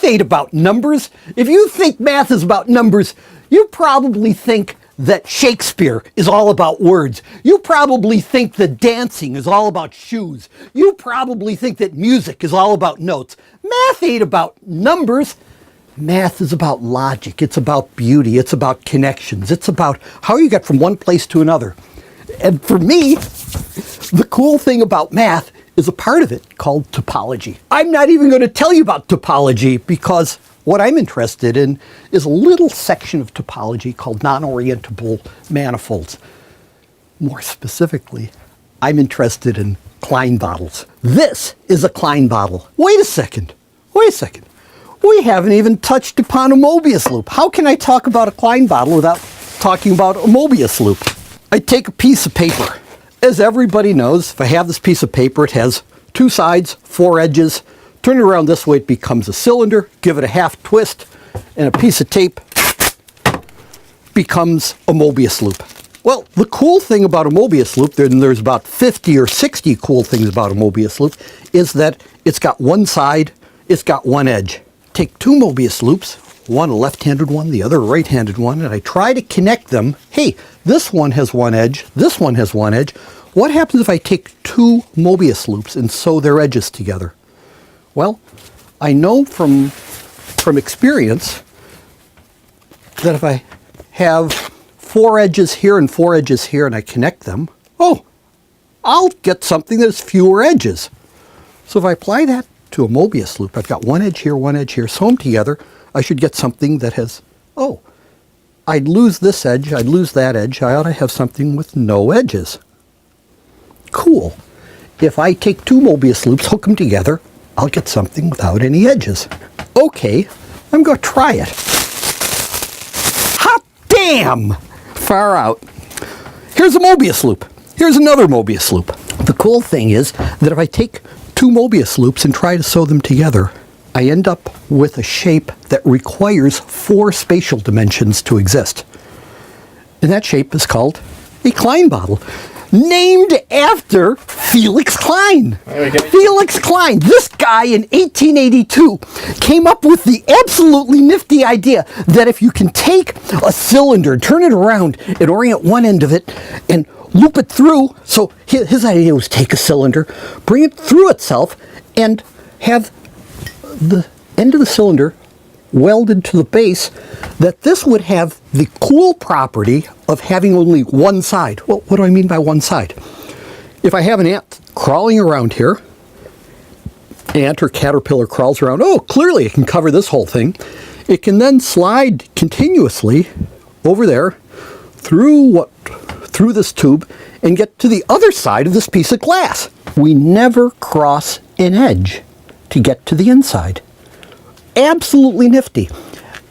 Math ain't about numbers. If you think math is about numbers, you probably think that Shakespeare is all about words. You probably think that dancing is all about shoes. You probably think that music is all about notes. Math ain't about numbers. Math is about logic. It's about beauty. It's about connections. It's about how you get from one place to another. And for me, the cool thing about math is a part of it called topology. I'm not even going to tell you about topology because what I'm interested in is a little section of topology called non-orientable manifolds. More specifically, I'm interested in Klein bottles. This is a Klein bottle. Wait a second. We haven't even touched upon a Mobius loop. How can I talk about a Klein bottle without talking about a Mobius loop? I take a piece of paper. As everybody knows, if I have this piece of paper, it has two sides, four edges. Turn it around this way, it becomes a cylinder. Give it a half twist, and a piece of tape becomes a Mobius loop. Well, the cool thing about a Mobius loop, and there's about 50 or 60 cool things about a Mobius loop, is that it's got one side, it's got one edge. Take two Mobius loops, one a left-handed one, the other a right-handed one, and I try to connect them. Hey, this one has one edge, this one has one edge. What happens if I take two Mobius loops and sew their edges together? Well, I know from experience that if I have four edges here and four edges here and I connect them, I'll get something that has fewer edges. So if I apply that to a Mobius loop, I've got one edge here, sew them together, I should get something that has, I'd lose this edge, I'd lose that edge, I ought to have something with no edges. Cool. If I take two Mobius loops, hook them together, I'll get something without any edges. Okay, I'm going to try it. Hot damn! Far out. Here's a Mobius loop. Here's another Mobius loop. The cool thing is that if I take two Mobius loops and try to sew them together, I end up with a shape that requires four spatial dimensions to exist. And that shape is called a Klein bottle, named after Felix Klein. Felix Klein, this guy in 1882 came up with the absolutely nifty idea that if you can take a cylinder, turn it around and orient one end of it and loop it through. So his idea was take a cylinder, bring it through itself, and have the end of the cylinder welded to the base, that this would have the cool property of having only one side. Well, what do I mean by one side? If I have an ant crawling around here, ant or caterpillar crawls around, clearly it can cover this whole thing. It can then slide continuously over there through this tube and get to the other side of this piece of glass. We never cross an edge to get to the inside. Absolutely nifty.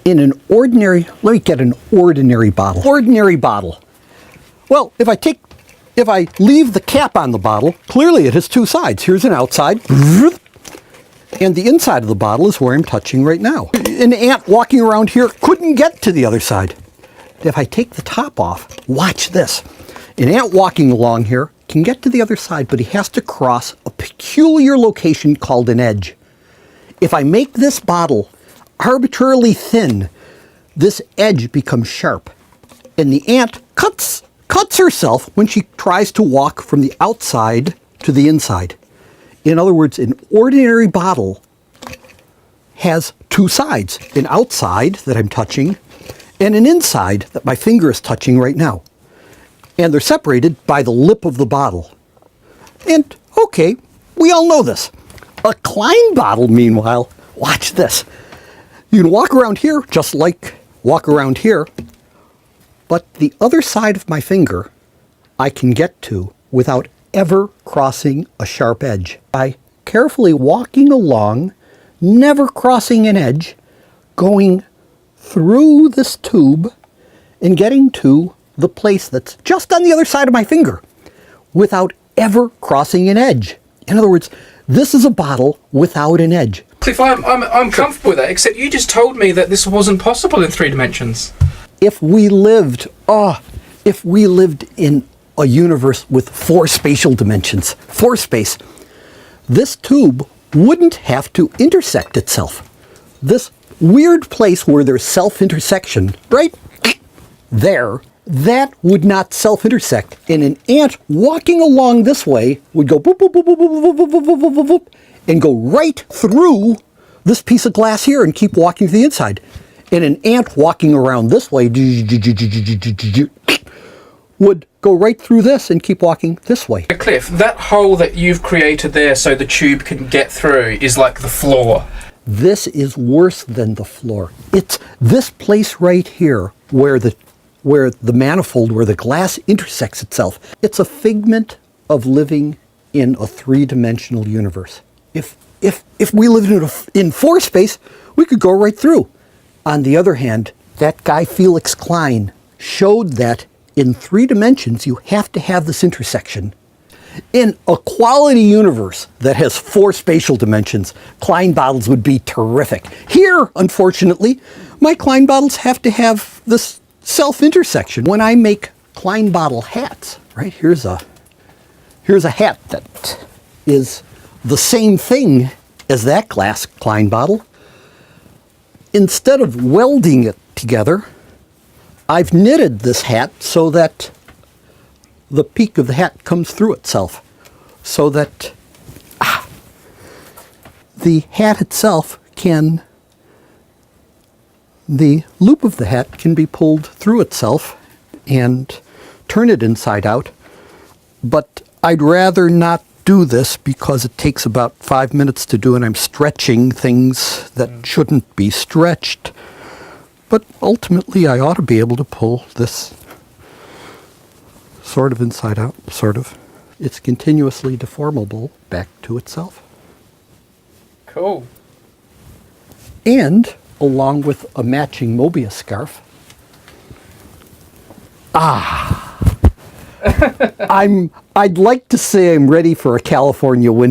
In an ordinary, let me get an ordinary bottle. Ordinary bottle. Well, if I leave the cap on the bottle, clearly it has two sides. Here's an outside, and the inside of the bottle is where I'm touching right now. An ant walking around here couldn't get to the other side. If I take the top off, watch this. An ant walking along here can get to the other side, but he has to cross a peculiar location called an edge. If I make this bottle arbitrarily thin, this edge becomes sharp, and the ant cuts herself when she tries to walk from the outside to the inside. In other words, an ordinary bottle has two sides, an outside that I'm touching and an inside that my finger is touching right now. And they're separated by the lip of the bottle. And okay, we all know this. A Klein bottle, meanwhile, watch this. You can walk around here just like walk around here, but the other side of my finger I can get to without ever crossing a sharp edge. By carefully walking along, never crossing an edge, going through this tube and getting to the place that's just on the other side of my finger without ever crossing an edge. In other words, this is a bottle without an edge. Cliff, I'm comfortable with that, except you just told me that this wasn't possible in 3 dimensions. If we lived in a universe with 4 spatial dimensions, 4 space, this tube wouldn't have to intersect itself. this weird place where there's self-intersection, right there, that would not self-intersect. And an ant walking along this way would go boop, boop, boop, boop, boop, boop, boop, boop, boop, boop, boop, and go right through this piece of glass here and keep walking to the inside. And an ant walking around this way would go right through this and keep walking this way. Cliff, that hole that you've created there so the tube can get through is like the floor. This is worse than the floor. It's this place right here where the manifold, where the glass intersects itself. It's a figment of living in a three-dimensional universe. If we lived in four space, we could go right through. On the other hand, that guy Felix Klein showed that in 3 dimensions you have to have this intersection. In a quality universe that has 4 spatial dimensions, Klein bottles would be terrific. Here, unfortunately, my Klein bottles have to have this self-intersection. When I make Klein bottle hats, right, here's a hat that is the same thing as that glass Klein bottle. Instead of welding it together, I've knitted this hat so that the peak of the hat comes through itself, so that the hat itself the loop of the hat can be pulled through itself and turn it inside out. But I'd rather not do this because it takes about 5 minutes to do, and I'm stretching things that shouldn't be stretched. But ultimately, I ought to be able to pull this sort of inside out, sort of. It's continuously deformable back to itself. Cool. And along with a matching Mobius scarf. I'd like to say I'm ready for a California winter.